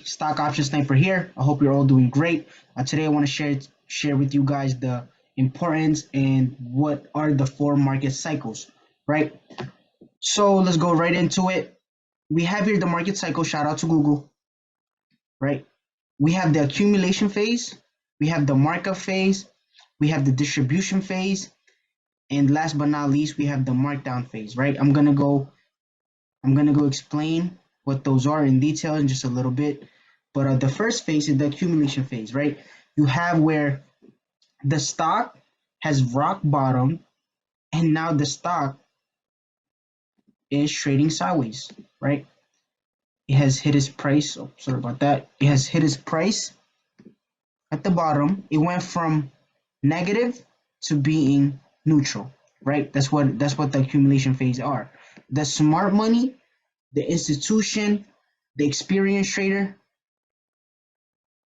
Stock Option Sniper here. I hope you're all doing great. Today I want to share with you guys the importance and what are the four market cycles, right? So let's go right into it. We have here the market cycle. Shout out to Google, right? We have the accumulation phase, we have the markup phase, we have the distribution phase, and last but not least, we have the markdown phase, right? I'm gonna go explain what those are in detail in just a little bit. But the first phase is the accumulation phase, right? You have where the stock has rock bottom, and now the stock is trading sideways, right? It has hit its price. Oh, sorry about that. It has hit its price at the bottom. It went from negative to being neutral, right? That's what the accumulation phase are. The smart money, the institution, the experienced trader,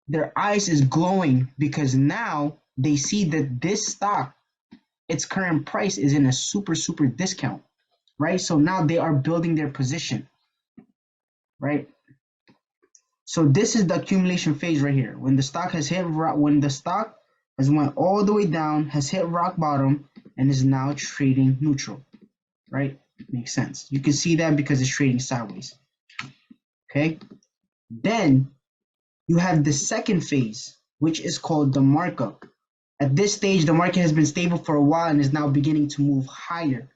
their eyes is glowing because now they see that this stock, its current price is in a super discount, right? So now they are building their position, right? So this is the accumulation phase right here. When the stock has went all the way down, has hit rock bottom, and is now trading neutral, right? Makes sense. You can see that because it's trading sideways. Okay. Then you have the second phase, which is called the markup. At this stage, the market has been stable for a while and is now beginning to move higher,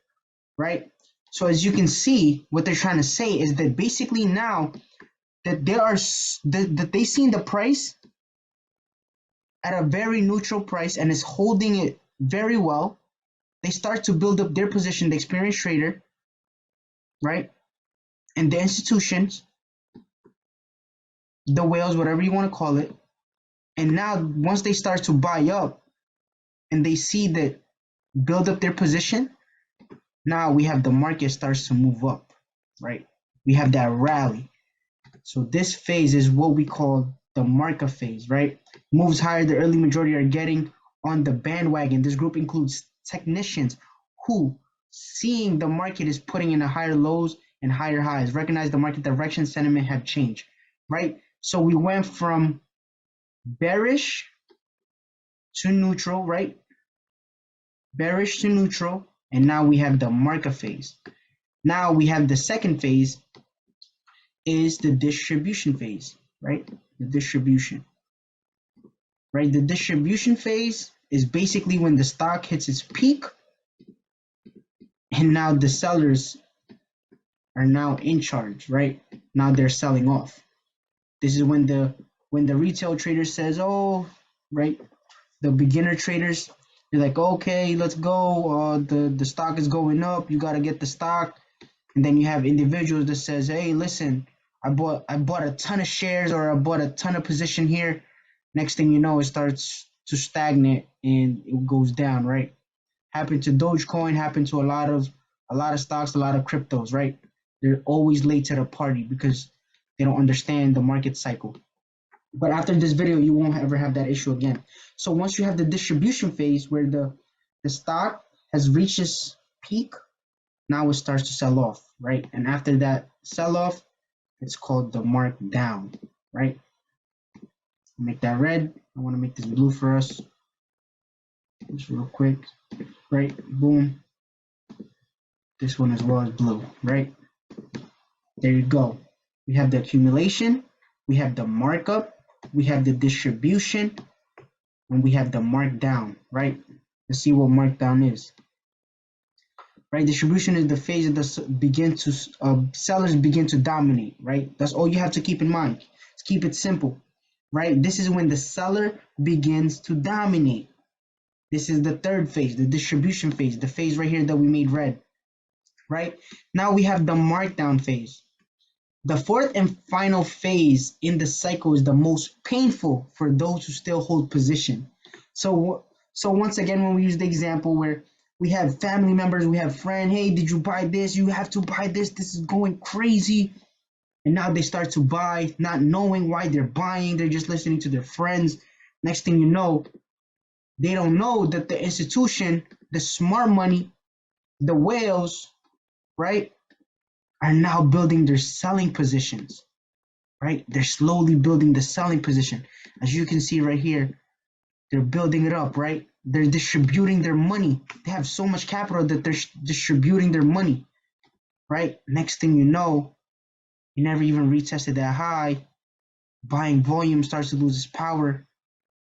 right? So as you can see, what they're trying to say is that basically now that they seen the price at a very neutral price and is holding it very well, they start to build up their position, the experienced trader, right? And the institutions, the whales, whatever you want to call it. And now once they start to buy up and they see that build up their position, now we have the market starts to move up, right? We have that rally. So this phase is what we call the markup phase, right? Moves higher, the early majority are getting on the bandwagon. This group includes technicians who, seeing the market is putting in a higher lows and higher highs, recognize the market direction sentiment have changed, right? So we went from bearish to neutral, right? Bearish to neutral, and now we have the markup phase. Now we have the second phase is the distribution phase, right? The distribution, right? The distribution phase is basically when the stock hits its peak and now the sellers are now in charge, right? Now they're selling off. This is when the retail trader says, oh, right? The beginner traders, they're like, okay, let's go. The stock is going up. You got to get the stock. And then you have individuals that says, hey, listen, I bought a ton of shares or I bought a ton of position here. Next thing you know, it starts to stagnate and it goes down, right? Happened to Dogecoin, happened to a lot of stocks, a lot of cryptos, right? They're always late to the party because they don't understand the market cycle. But after this video, you won't ever have that issue again. So once you have the distribution phase where the stock has reached its peak, now it starts to sell off, right? And after that sell off, it's called the markdown, right? Make that red. I want to make this blue for us. Just real quick, right? Boom. This one as well is blue, right? There you go. We have the accumulation, we have the markup, we have the distribution, and we have the markdown, right? Let's see what markdown is. Right, distribution is the phase that sellers begin to dominate, right? That's all you have to keep in mind. Let's keep it simple, right? This is when the seller begins to dominate. This is the third phase, the distribution phase, the phase right here that we made red, right? Now we have the markdown phase. The fourth and final phase in the cycle is the most painful for those who still hold position. So once again, when we use the example where we have family members, we have friends, hey, did you buy this? You have to buy this. This is going crazy. And now they start to buy, not knowing why they're buying. They're just listening to their friends. Next thing you know, they don't know that the institution, the smart money, the whales, right, are now building their selling positions. right? They're slowly building the selling position. As you can see right here, they're building it up, right? They're distributing their money. They have so much capital that they're distributing their money, right? Next thing you know, you never even retested that high. Buying volume starts to lose its power,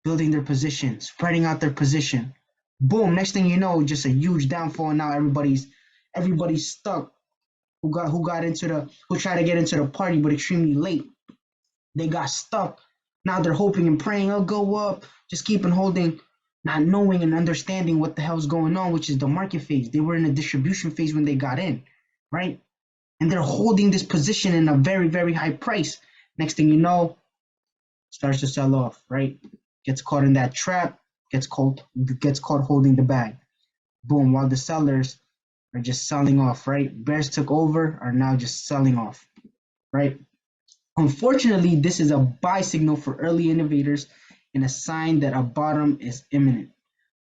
building their position, spreading out their position. Boom, next thing you know, just a huge downfall, and now everybody's stuck. Who tried to get into the party but extremely late. They got stuck. Now they're hoping and praying, I'll go up, just keep on holding, not knowing and understanding what the hell's going on, which is the market phase. They were in a distribution phase when they got in, right? And they're holding this position in a very, very high price. Next thing you know, starts to sell off, right? Gets caught in that trap, gets caught holding the bag. Boom, while the sellers are just selling off, right? Bears took over, are now just selling off, right? Unfortunately, this is a buy signal for early innovators and a sign that a bottom is imminent,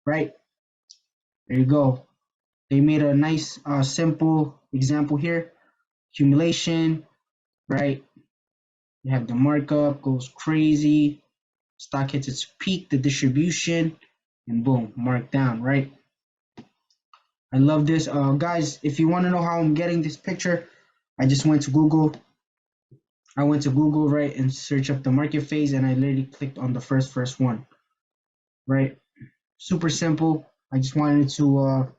right? There you go. They made a nice, simple example here. Accumulation, right? You have the markup, goes crazy. Stock hits its peak, the distribution, and boom, marked down, right? I love this. Guys, if you want to know how I'm getting this picture, I just went to Google. I went to Google, right, and search up the market phase, and I literally clicked on the first one, right? Super simple. I just wanted to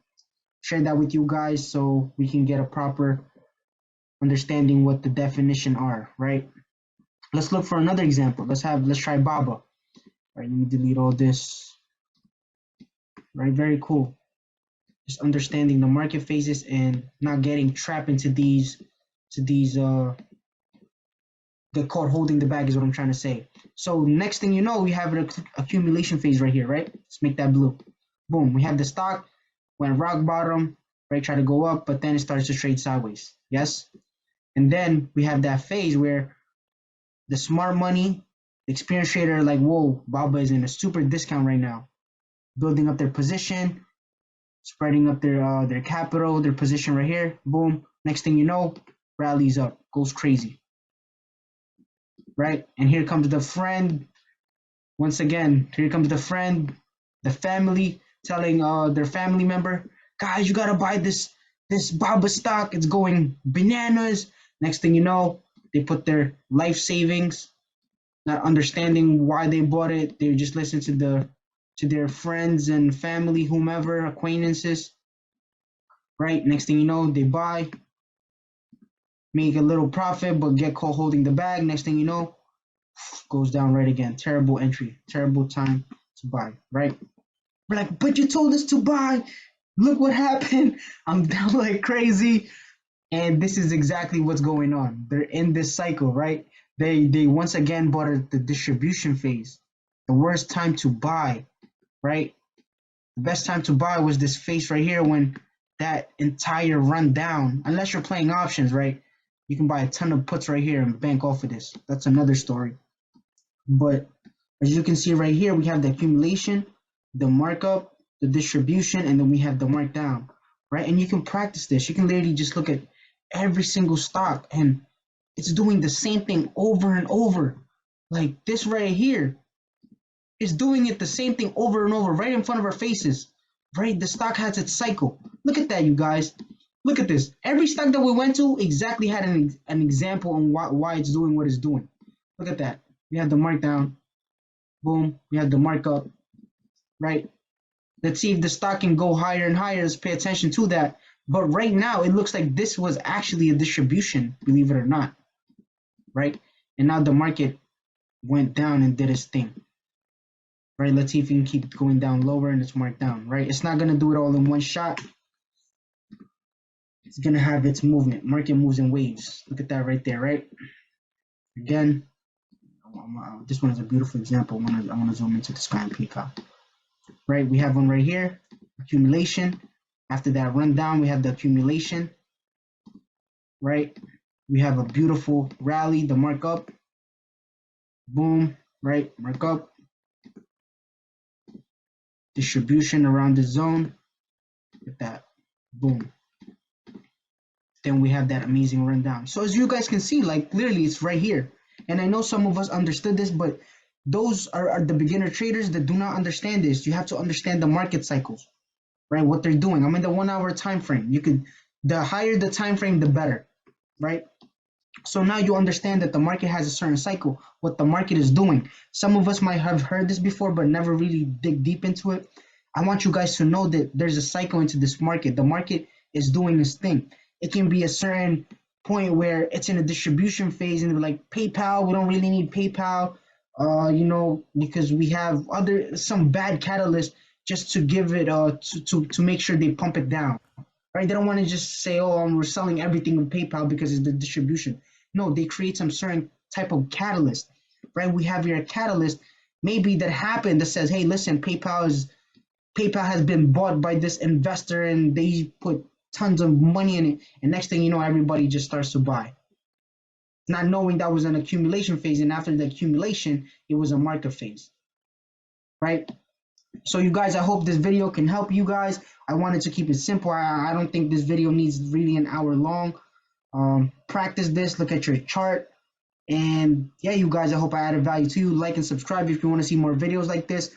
share that with you guys so we can get a proper understanding what the definition are, right? Let's look for another example. Let's try Baba. Right, let me delete all this. Right, very cool. Just understanding the market phases and not getting trapped into these get caught holding the bag is what I'm trying to say. So next thing you know, we have an accumulation phase right here, right? Let's make that blue. Boom, we have the stock went rock bottom, right? Try to go up, but then it starts to trade sideways. Yes, and then we have that phase where the smart money, the experienced trader are like, whoa, Baba is in a super discount right now, building up their position, spreading up their capital, their position right here. Boom. Next thing you know, rallies up, goes crazy, right? And here comes the friend. Once again, here comes the friend, the family telling their family member, guys, you gotta buy this Baba stock. It's going bananas. Next thing you know, they put their life savings, not understanding why they bought it. They just listen to their friends and family, whomever, acquaintances, right? Next thing you know, they buy, make a little profit, but get caught holding the bag. Next thing you know, goes down right again. Terrible entry, terrible time to buy, right? We're like, but you told us to buy. Look what happened. I'm down like crazy. And this is exactly what's going on. They're in this cycle, right? They once again bought at the distribution phase. The worst time to buy, right? The best time to buy was this phase right here when that entire run down. Unless you're playing options, right? You can buy a ton of puts right here and bank off of this. That's another story. But as you can see right here, we have the accumulation, the markup, the distribution, and then we have the markdown, right? And you can practice this. You can literally just look at every single stock and it's doing the same thing over and over. Like this right here is doing it the same thing over and over right in front of our faces, right? The stock has its cycle. Look at that, you guys. Look at this. Every stock that we went to exactly had an example on why it's doing what it's doing. Look at that. We have the markdown. Boom. We have the markup, right? Let's see if the stock can go higher and higher. Let's pay attention to that. But right now, it looks like this was actually a distribution, believe it or not, right? And now the market went down and did its thing, right? Let's see if we can keep going down lower and it's marked down, right? It's not going to do it all in one shot. It's going to have its movement. Market moves in waves. Look at that right there, right? Again, this one is a beautiful example. I want to zoom into the sky and peacock, right? We have one right here, accumulation. After that rundown, we have the accumulation, right? We have a beautiful rally, the markup, boom, right? Markup, distribution around the zone, look at that, boom. Then we have that amazing rundown. So as you guys can see, like clearly it's right here. And I know some of us understood this, but those are the beginner traders that do not understand this. You have to understand the market cycles, right? What they're doing. I'm in the 1 hour time frame. You could, the higher the time frame, the better, right? So now you understand that the market has a certain cycle, what the market is doing. Some of us might have heard this before, but never really dig deep into it. I want you guys to know that there's a cycle into this market. The market is doing this thing. It can be a certain point where it's in a distribution phase, and like PayPal, we don't really need PayPal, because we have other some bad catalyst just to give it to make sure they pump it down, right? They don't want to just say, "Oh, we're selling everything with PayPal because it's the distribution." No, they create some certain type of catalyst, right? We have here a catalyst maybe that happened that says, "Hey, listen, PayPal has been bought by this investor and they put tons of money in it," and next thing you know, everybody just starts to buy, not knowing that was an accumulation phase, and after the accumulation, it was a market phase, right? So you guys, I hope this video can help you guys. I wanted to keep it simple. I don't think this video needs really an hour long. Practice this, look at your chart, and yeah, you guys, I hope I added value to you. Like and subscribe if you want to see more videos like this.